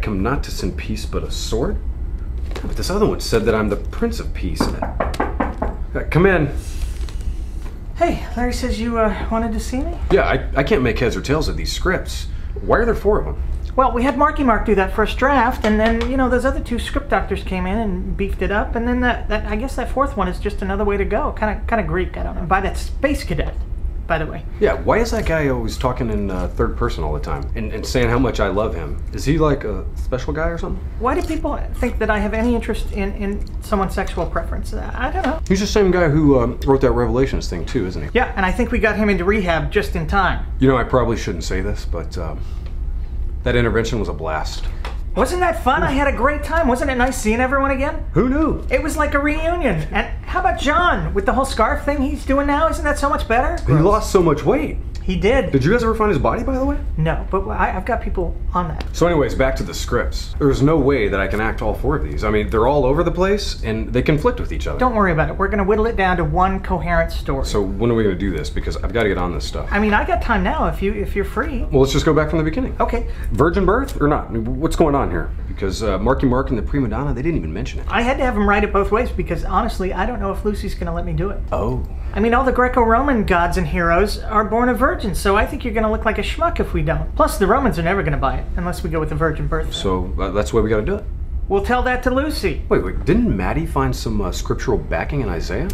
come not to send peace but a sword? But this other one said that I'm the Prince of Peace. Come in. Hey, Larry says you wanted to see me? Yeah, I can't make heads or tails of these scripts. Why are there 4 of them? Well, we had Marky Mark do that first draft, and then, you know, those other 2 script doctors came in and beefed it up, and then that I guess that 4th one is just another way to go. Kind of Greek, I don't know. By that space cadet, by the way. Yeah, why is that guy always talking in third person all the time and saying how much I love him? Is he like a special guy or something? Why do people think that I have any interest in someone's sexual preference? I don't know. He's the same guy who wrote that Revelations thing too, isn't he? Yeah, and I think we got him into rehab just in time. You know, I probably shouldn't say this, but that intervention was a blast. Wasn't that fun? I had a great time. Wasn't it nice seeing everyone again? Who knew? It was like a reunion. And how about John with the whole scarf thing he's doing now? Isn't that so much better? He lost so much weight. He did. Did you guys ever find his body, by the way? No, but I've got people on that. So anyways, back to the scripts. There's no way that I can act all 4 of these. I mean, they're all over the place, and they conflict with each other. Don't worry about it. We're going to whittle it down to one coherent story. So when are we going to do this? Because I've got to get on this stuff. I mean, I got time now if you're free. Well, let's just go back from the beginning. Okay. Virgin birth or not? What's going on here? Because Marky Mark and the prima donna, they didn't even mention it. I had to have him write it both ways because honestly, I don't know if Lucy's going to let me do it. Oh. I mean, all the Greco-Roman gods and heroes are born of virgins, so I think you're going to look like a schmuck if we don't. Plus, the Romans are never going to buy it unless we go with the virgin birth. So that's the way we got to do it. We'll tell that to Lucy. Wait, didn't Maddie find some scriptural backing in Isaiah?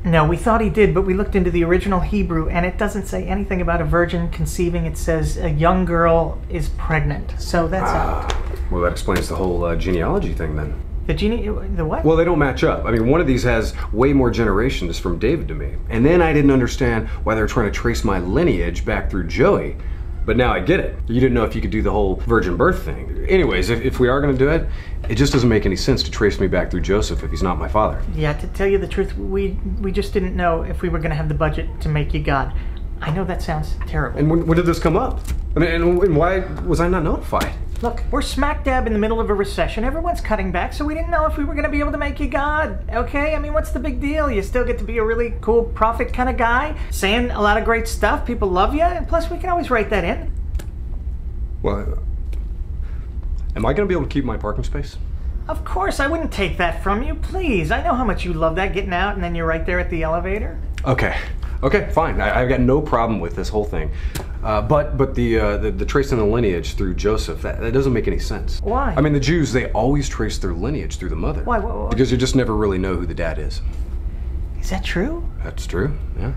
No, we thought he did, but we looked into the original Hebrew, and it doesn't say anything about a virgin conceiving. It says a young girl is pregnant. So that's out. Well, that explains the whole genealogy thing then. The what? Well, they don't match up. I mean, one of these has way more generations from David to me. And then I didn't understand why they were trying to trace my lineage back through Joey. But now I get it. You didn't know if you could do the whole virgin birth thing. Anyways, if we are going to do it, it just doesn't make any sense to trace me back through Joseph if he's not my father. Yeah, to tell you the truth, we just didn't know if we were going to have the budget to make you God. I know that sounds terrible. And when did this come up? I mean, and why was I not notified? Look, we're smack dab in the middle of a recession. Everyone's cutting back, so we didn't know if we were going to be able to make you God, okay? I mean, what's the big deal? You still get to be a really cool prophet kind of guy, saying a lot of great stuff. People love you, and plus we can always write that in. Well, am I going to be able to keep my parking space? Of course, I wouldn't take that from you, please. I know how much you love that, getting out and then you're right there at the elevator. Okay, fine. I've got no problem with this whole thing. But the tracing the lineage through Joseph, that doesn't make any sense. Why? I mean, the Jews, they always trace their lineage through the mother. Why? Because you just never really know who the dad is. Is that true? That's true, yeah.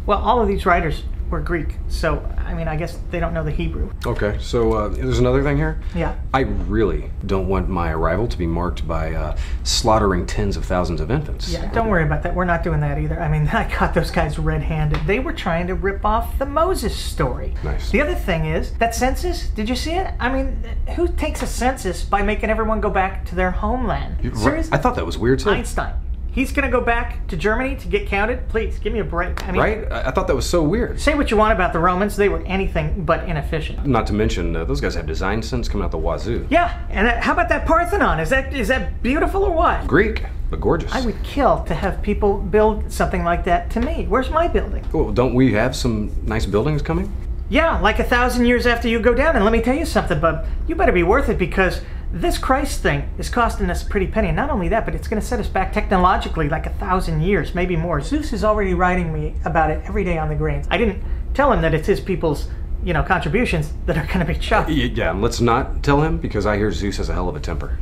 Well, all of these writers were Greek, so, I mean, I guess they don't know the Hebrew. Okay, so there's another thing here? Yeah. I really don't want my arrival to be marked by slaughtering tens of thousands of infants. Yeah, don't worry about that. We're not doing that either. I mean, I caught those guys red-handed. They were trying to rip off the Moses story. Nice. The other thing is, that census, did you see it? I mean, who takes a census by making everyone go back to their homeland? Seriously? I thought that was weird too. Einstein. He's going to go back to Germany to get counted? Please, give me a break. I mean, right? I thought that was so weird. Say what you want about the Romans. They were anything but inefficient. Not to mention, those guys have design sense coming out the wazoo. Yeah, and how about that Parthenon? Is that beautiful or what? Greek, but gorgeous. I would kill to have people build something like that to me. Where's my building? Well, don't we have some nice buildings coming? Yeah, like 1,000 years after you go down. And let me tell you something, bub. You better be worth it because this Christ thing is costing us a pretty penny. And not only that, but it's going to set us back technologically like 1,000 years, maybe more. Zeus is already writing me about it every day on the grains. I didn't tell him that it's his people's, contributions that are going to be chopped. Yeah, and let's not tell him because I hear Zeus has a hell of a temper.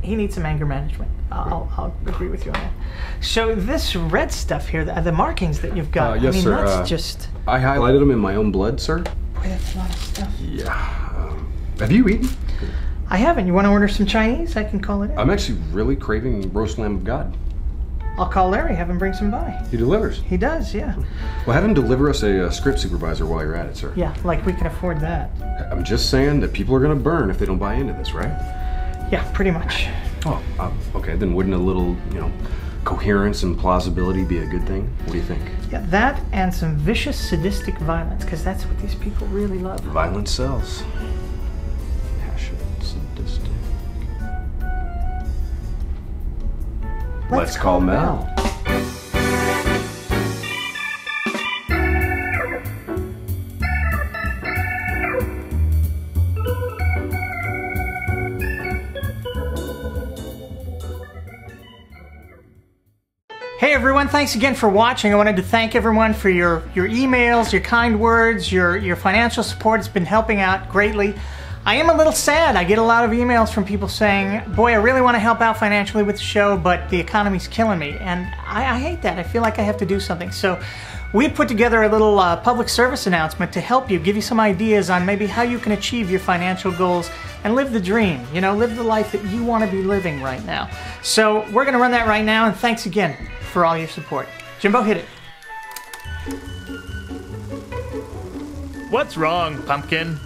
He needs some anger management. I'll agree with you on that. So this red stuff here, the markings that you've got, yes, sir. That's just... I highlighted them in my own blood, sir. Boy, that's a lot of stuff. Yeah. Have you eaten? I haven't. You want to order some Chinese? I can call it in. I'm actually really craving roast lamb of God. I'll call Larry, have him bring some by. He delivers? He does, yeah. Well, have him deliver us a script supervisor while you're at it, sir. Yeah, like we can afford that. I'm just saying that people are going to burn if they don't buy into this, right? Yeah, pretty much. Oh, okay. Then wouldn't a little, coherence and plausibility be a good thing? What do you think? Yeah, that and some vicious, sadistic violence, because that's what these people really love. Violence sells. Passionate, sadistic. Let's call Mel. everyone, thanks again for watching. I wanted to thank everyone for your emails, your kind words, your financial support. It's been helping out greatly. I am a little sad. I get a lot of emails from people saying, boy, I really want to help out financially with the show, but the economy's killing me. And I hate that. I feel like I have to do something. So we put together a little public service announcement to help you, give you some ideas on maybe how you can achieve your financial goals and live the dream, you know, live the life that you want to be living right now. So we're going to run that right now, and thanks again for all your support. Jimbo, hit it. What's wrong, Pumpkin?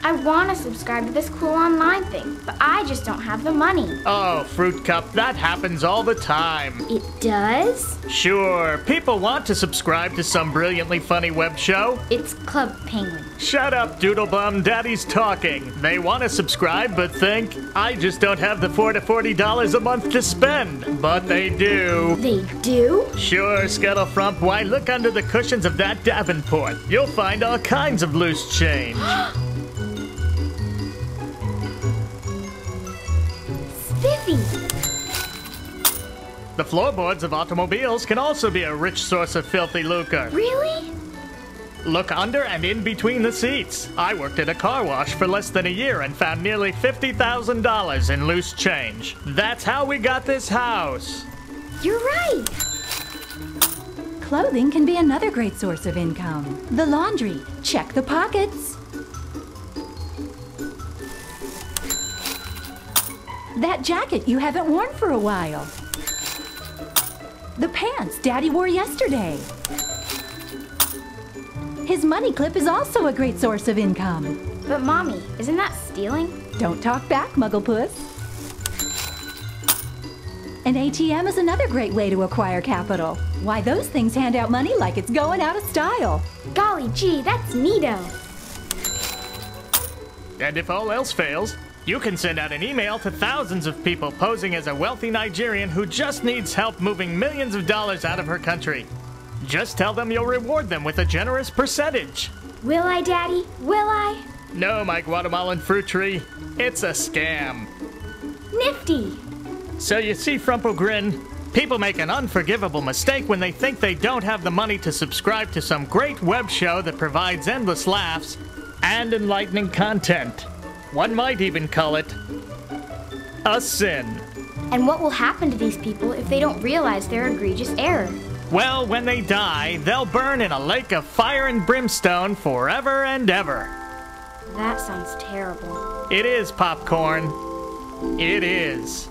I want to subscribe to this cool online thing, but I just don't have the money. Oh, Fruit Cup, that happens all the time. It does? Sure, people want to subscribe to some brilliantly funny web show. It's Club Penguin. Shut up, Doodlebum, Daddy's talking. They want to subscribe, but think, I just don't have the $4 to $40 a month to spend. But they do. They do? Sure, Scuttlefrump, why look under the cushions of that Davenport. You'll find all kinds of loose change. Spiffy! The floorboards of automobiles can also be a rich source of filthy lucre. Really? Look under and in between the seats. I worked at a car wash for less than a year and found nearly $50,000 in loose change. That's how we got this house. You're right! Clothing can be another great source of income. The laundry. Check the pockets. That jacket you haven't worn for a while. The pants Daddy wore yesterday. His money clip is also a great source of income. But Mommy, isn't that stealing? Don't talk back, Mugglepuss. An ATM is another great way to acquire capital. Why, those things hand out money like it's going out of style. Golly gee, that's neato. And if all else fails, you can send out an email to thousands of people posing as a wealthy Nigerian who just needs help moving millions of dollars out of her country. Just tell them you'll reward them with a generous percentage. Will I, Daddy? Will I? No, my Guatemalan fruit tree. It's a scam. Nifty! So you see, Frumpogrin, people make an unforgivable mistake when they think they don't have the money to subscribe to some great web show that provides endless laughs and enlightening content. One might even call it a sin. And what will happen to these people if they don't realize their egregious error? Well, when they die, they'll burn in a lake of fire and brimstone forever and ever. That sounds terrible. It is, Popcorn. It is.